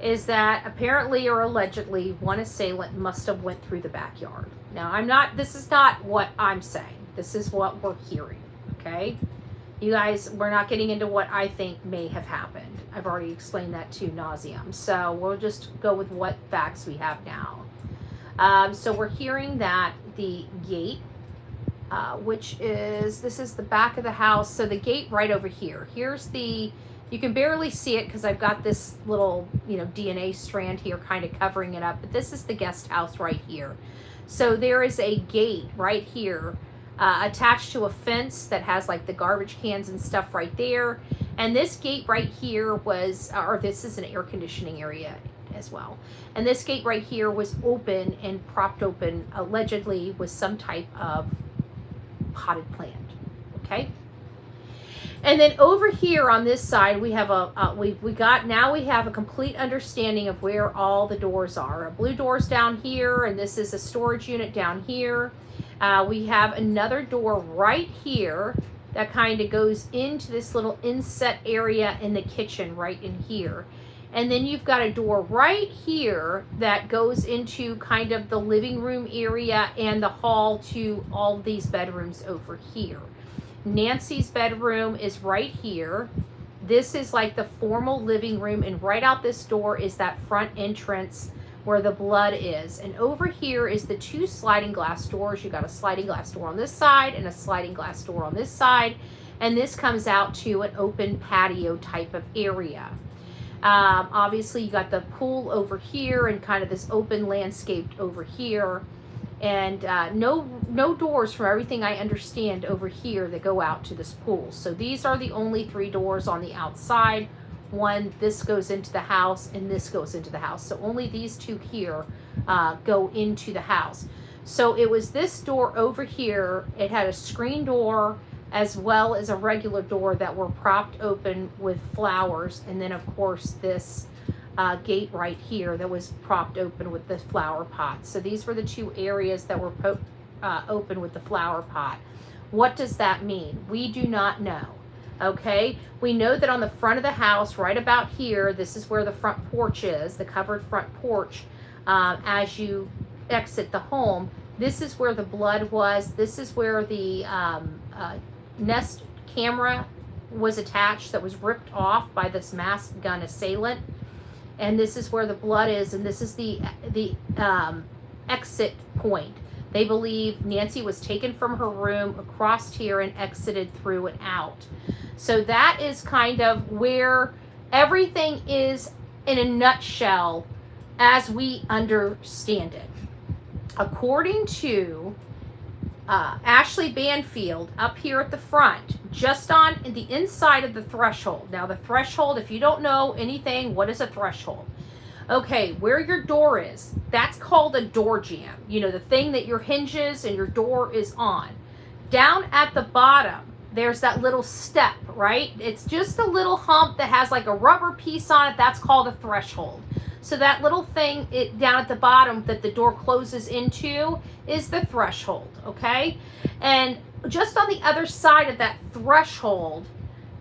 is that apparently or allegedly one assailant must have went through the backyard. Now, this is not what I'm saying. This is what we're hearing, okay? You guys, we're not getting into what I think may have happened. I've already explained that to nauseam. So we'll just go with what facts we have now. So we're hearing that the gate, this is the back of the house. So the gate right over here. Here's you can barely see it because I've got this little, DNA strand here kind of covering it up. But this is the guest house right here. So there is a gate right here attached to a fence that has like the garbage cans and stuff right there. And this gate right here this is an air conditioning area as well. And this gate right here was open and propped open, allegedly, with some type of potted plant. Okay. And then over here on this side, we have we have a complete understanding of where all the doors are. A blue door's down here, and this is a storage unit down here. We have another door right here that kind of goes into this little inset area in the kitchen right in here. And then you've got a door right here that goes into kind of the living room area and the hall to all these bedrooms over here. Nancy's bedroom is right here. This is like the formal living room, and right out this door is that front entrance where the blood is. And over here is the two sliding glass doors. You got a sliding glass door on this side and a sliding glass door on this side. And this comes out to an open patio type of area. Obviously you got the pool over here and kind of this open landscape over here. And no doors, from everything I understand, over here that go out to this pool. So these are the only three doors on the outside. One, this goes into the house, and this goes into the house. So only these two here go into the house. So it was this door over here. It had a screen door as well as a regular door that were propped open with flowers. And then, of course, this gate right here that was propped open with the flower pot. So these were the two areas that were open with the flower pot. What does that mean? We do not know. Okay, we know that on the front of the house, right about here, this is where the front porch is, the covered front porch. As you exit the home, this is where the blood was. This is where the Nest camera was attached that was ripped off by this masked gun assailant. And this is where the blood is, and this is the exit point. They believe Nancy was taken from her room across here and exited through and out. So that is kind of where everything is in a nutshell as we understand it. According to Ashley Banfield up here at the front, just on the inside of the threshold. Now the threshold, if you don't know anything, what is a threshold? Okay, where your door is, that's called a door jamb. You know, the thing that your hinges and your door is on. Down at the bottom, there's that little step, right? It's just a little hump that has like a rubber piece on it. That's called a threshold. So that little thing down at the bottom that the door closes into is the threshold, okay? And just on the other side of that threshold,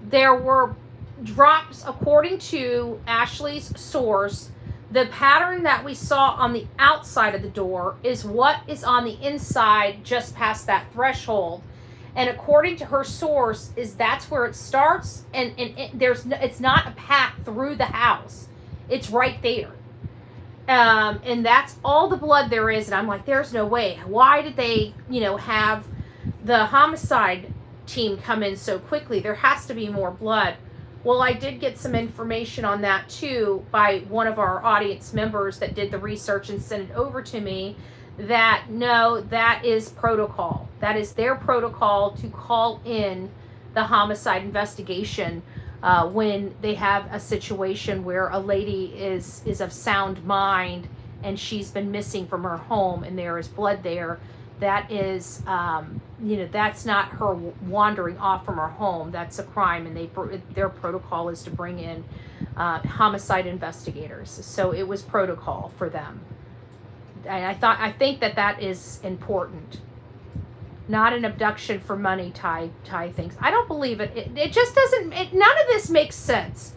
there were drops, according to Ashley's source. The pattern that we saw on the outside of the door is what is on the inside just past that threshold. And according to her source, that's where it starts, and it's not a path through the house. It's right there. And that's all the blood there is. And I'm like, there's no way. Why did they, have the homicide team come in so quickly? There has to be more blood. Well, I did get some information on that too by one of our audience members that did the research and sent it over to me, that no, that is protocol. That is their protocol to call in the homicide investigation when they have a situation where a lady is of sound mind and she's been missing from her home and there is blood there. That is, that's not her wandering off from her home. That's a crime, and their protocol is to bring in homicide investigators. So it was protocol for them. And I think that is important. Not an abduction for money, Ty thinks. I don't believe it. It just doesn't, none of this makes sense.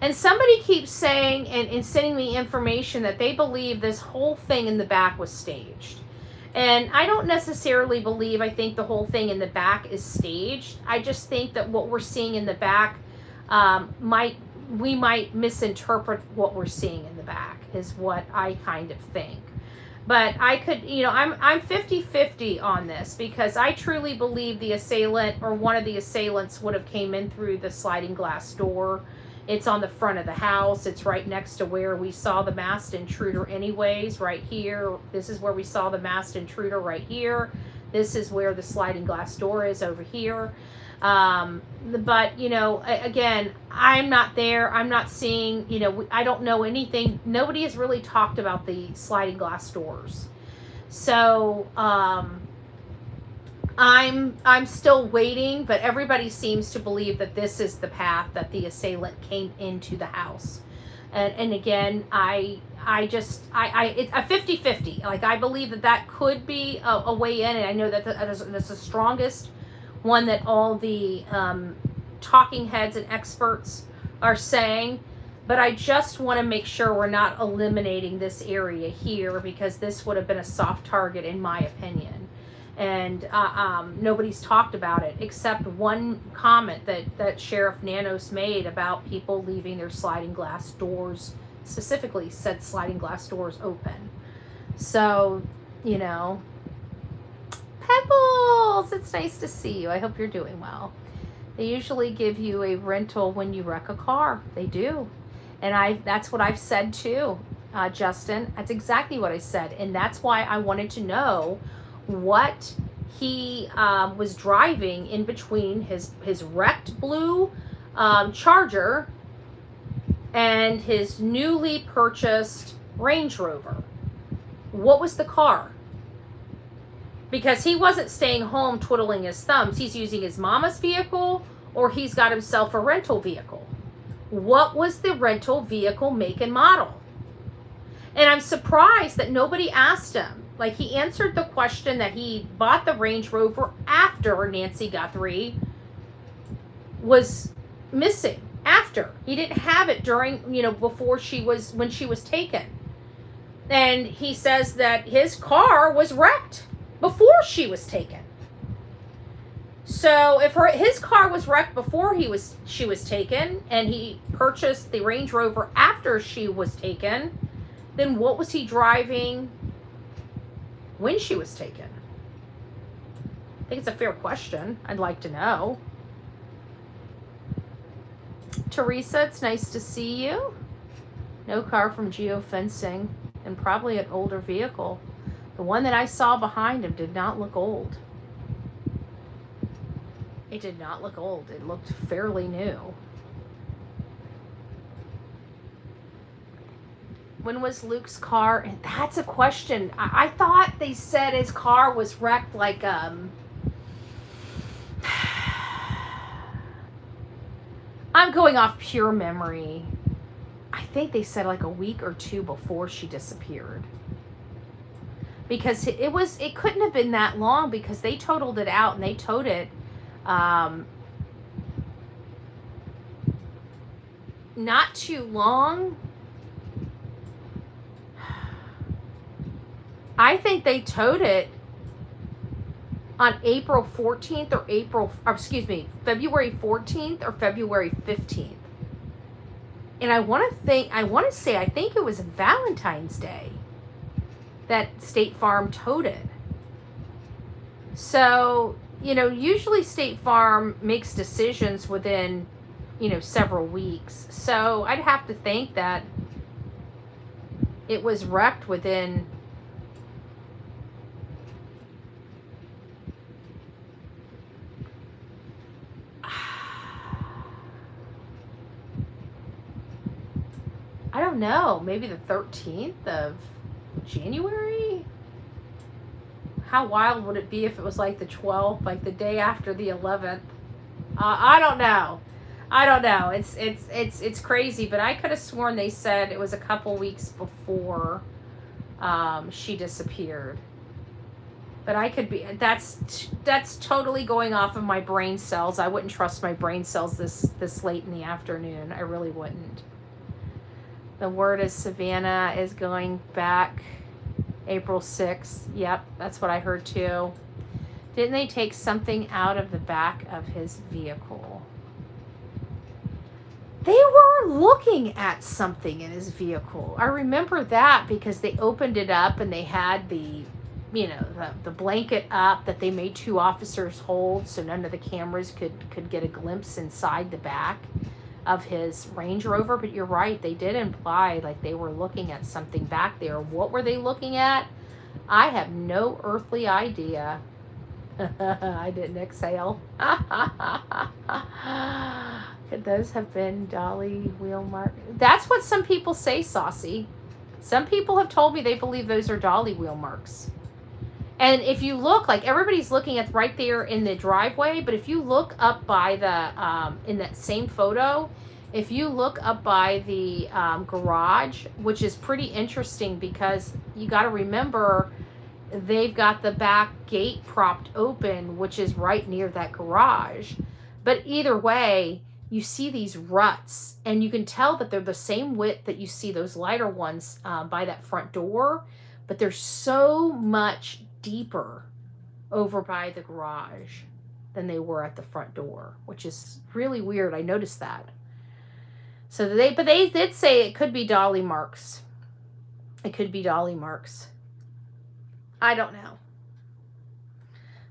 And somebody keeps saying and sending me information that they believe this whole thing in the back was staged. And I don't necessarily believe, I think the whole thing in the back is staged. I just think that what we're seeing in the back we might misinterpret what we're seeing in the back, is what I kind of think. But I could, I'm 50-50 on this, because I truly believe the assailant or one of the assailants would have came in through the sliding glass door. It's on the front of the house. It's right next to where we saw the masked intruder anyways, right here. This is where we saw the masked intruder right here. This is where the sliding glass door is over here. But, again, I'm not there. I'm not seeing, I don't know anything. Nobody has really talked about the sliding glass doors. So, I'm still waiting, but everybody seems to believe that this is the path that the assailant came into the house. And again, it's a 50-50. Like, I believe that could be a way in, and I know that that's the strongest one that all the talking heads and experts are saying. But I just want to make sure we're not eliminating this area here, because this would have been a soft target, in my opinion. And nobody's talked about it except one comment that Sheriff Nanos made about people leaving their sliding glass doors, specifically said sliding glass doors open. So, Pebbles, it's nice to see you. I hope you're doing well. They usually give you a rental when you wreck a car. They do. And that's what I've said too, Justin. That's exactly what I said. And that's why I wanted to know what he was driving in between his wrecked blue Charger and his newly purchased Range Rover. What was the car? Because he wasn't staying home twiddling his thumbs. He's using his mama's vehicle, or he's got himself a rental vehicle. What was the rental vehicle make and model? And I'm surprised that nobody asked him. Like, he answered the question that he bought the Range Rover after Nancy Guthrie was missing. After. He didn't have it during, when she was taken. And he says that his car was wrecked before she was taken. So if his car was wrecked before she was taken, and he purchased the Range Rover after she was taken, then what was he driving when she was taken? I think it's a fair question. I'd like to know. Teresa, it's nice to see you. No car from geofencing, and probably an older vehicle. The one that I saw behind him did not look old. It did not look old. It looked fairly new. When was Luke's car? And that's a question. I thought they said his car was wrecked like I'm going off pure memory. I think they said like a week or two before she disappeared. Because it couldn't have been that long, because they totaled it out and they towed it not too long. I think they towed it on April 14th February 14th or February 15th. And I think it was Valentine's Day that State Farm towed it. So, usually State Farm makes decisions within, several weeks. So I'd have to think that it was wrecked within I don't know, maybe the 13th of January? How wild would it be if it was like the 12th, like the day after the 11th? I don't know. It's crazy, but I could have sworn they said it was a couple weeks before she disappeared. But I could be, that's totally going off of my brain cells. I wouldn't trust my brain cells this late in the afternoon. I really wouldn't. The word is Savannah is going back April 6th. Yep, that's what I heard too. Didn't they take something out of the back of his vehicle? They were looking at something in his vehicle. I remember that because they opened it up and they had the blanket up that they made two officers hold so none of the cameras could get a glimpse inside the back of his Range Rover. But you're right, they did imply like they were looking at something back there. What were they looking at? I have no earthly idea. I didn't exhale. Could those have been dolly wheel marks? That's what some people say, Saucy. Some people have told me they believe those are dolly wheel marks. And if you look, like everybody's looking at right there in the driveway, but if you look up by the, in that same photo, if you look up by the garage, which is pretty interesting because you got to remember they've got the back gate propped open, which is right near that garage. But either way, you see these ruts and you can tell that they're the same width that you see those lighter ones by that front door, but they're so much deeper over by the garage than they were at the front door, which is really weird. I noticed that. So they did say it could be dolly marks. It could be dolly marks. I don't know.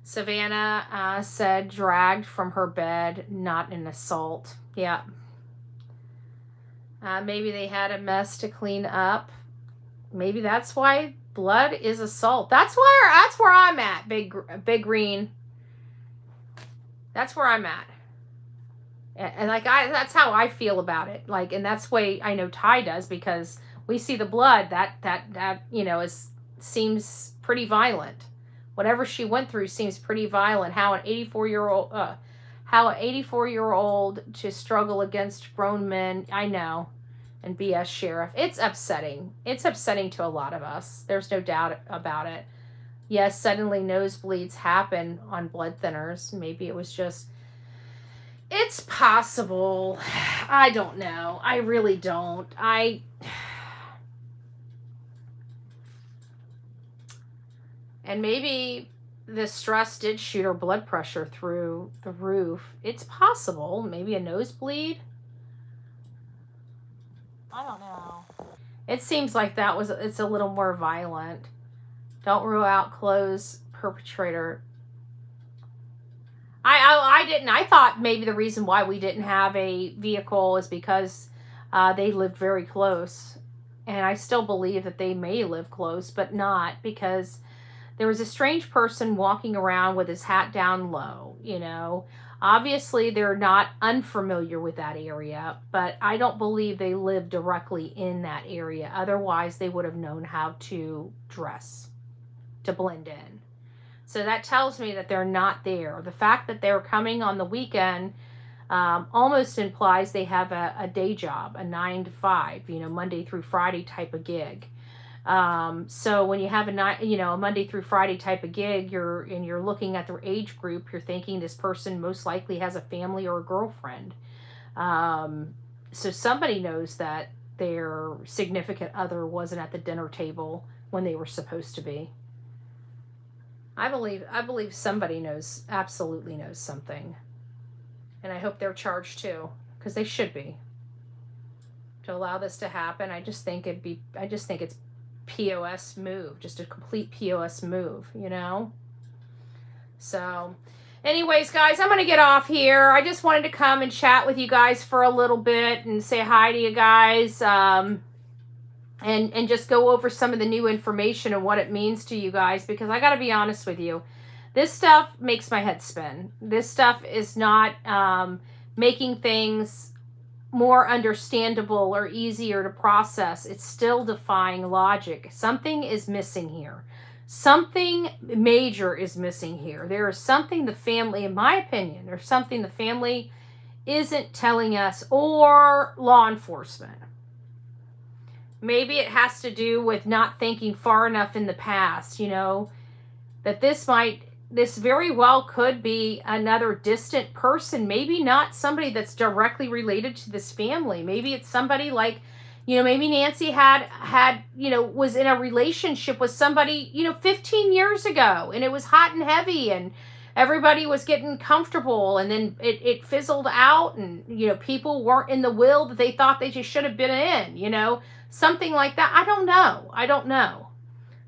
Savannah said dragged from her bed, not an assault. Yeah. Maybe they had a mess to clean up. Maybe that's why blood is assault. That's where I'm at, Big Green. That's where I'm at. And like that's how I feel about it. Like, and that's the way I know Ty does, because we see the blood that seems pretty violent. Whatever she went through seems pretty violent. How an 84-year-old to struggle against grown men, I know, and BS sheriff. It's upsetting. It's upsetting to a lot of us. There's no doubt about it. Yes, suddenly nosebleeds happen on blood thinners. Maybe it was just, it's possible. I don't know. I really don't. And maybe the stress did shoot her blood pressure through the roof. It's possible. Maybe a nosebleed. I don't know. It seems like it's a little more violent. Don't rule out clothes perpetrator. I didn't. I thought maybe the reason why we didn't have a vehicle is because they lived very close. And I still believe that they may live close, but not, because there was a strange person walking around with his hat down low, Obviously, they're not unfamiliar with that area, but I don't believe they live directly in that area. Otherwise, they would have known how to dress to blend in. So that tells me that they're not there. The fact that they're coming on the weekend almost implies they have a day job, a 9 to 5, Monday through Friday type of gig. So when you have a Monday through Friday type of gig, you're looking at their age group, you're thinking this person most likely has a family or a girlfriend. So somebody knows that their significant other wasn't at the dinner table when they were supposed to be. I believe somebody knows, absolutely knows something. And I hope they're charged too, because they should be. To allow this to happen, I just think it's POS move, just a complete POS move, you know? So, anyways, guys, I'm going to get off here. I just wanted to come and chat with you guys for a little bit and say hi to you guys. And just go over some of the new information and what it means to you guys, because I got to be honest with you, this stuff makes my head spin. This stuff is not making things more understandable or easier to process. It's still defying logic. Something is missing here. Something major is missing here. There is something the family, in my opinion, there's something the family isn't telling us, or law enforcement. Maybe it has to do with not thinking far enough in the past, you know, that this very well could be another distant person. Maybe not somebody that's directly related to this family. Maybe it's somebody like, you know, maybe Nancy had, you know, was in a relationship with somebody, you know, 15 years ago, and it was hot and heavy, and everybody was getting comfortable, and then it fizzled out, and, you know, people weren't in the will that they thought they just should have been in, you know, something like that. I don't know.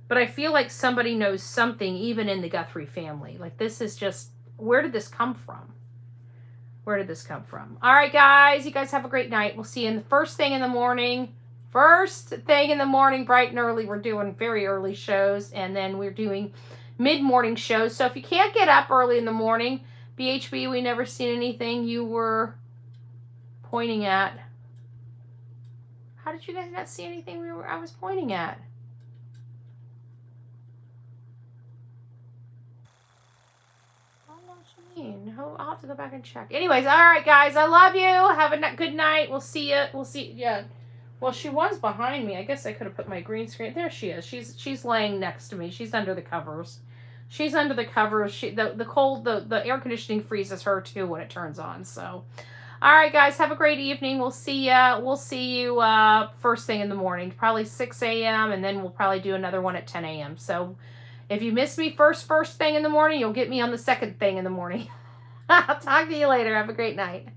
But I feel like somebody knows something, even in the Guthrie family. Like, this is just, where did this come from? Where did this come from? All right, guys, you guys have a great night. We'll see you in the first thing in the morning. First thing in the morning, bright and early. We're doing very early shows, and then we're doing mid-morning shows. So if you can't get up early in the morning, BHB, we never seen anything you were pointing at. How did you guys not see anything I was pointing at? I don't know what you mean. I'll have to go back and check. Anyways, all right, guys. I love you. Have a good night. We'll see you. Yeah. Well, she was behind me. I guess I could have put my green screen. There she is. She's laying next to me. She's under the covers. She's under the covers. The cold, the air conditioning freezes her too when it turns on. So, all right, guys, have a great evening. We'll see you first thing in the morning, probably 6 a.m. and then we'll probably do another one at 10 a.m. So if you miss me first thing in the morning, you'll get me on the second thing in the morning. I'll talk to you later. Have a great night.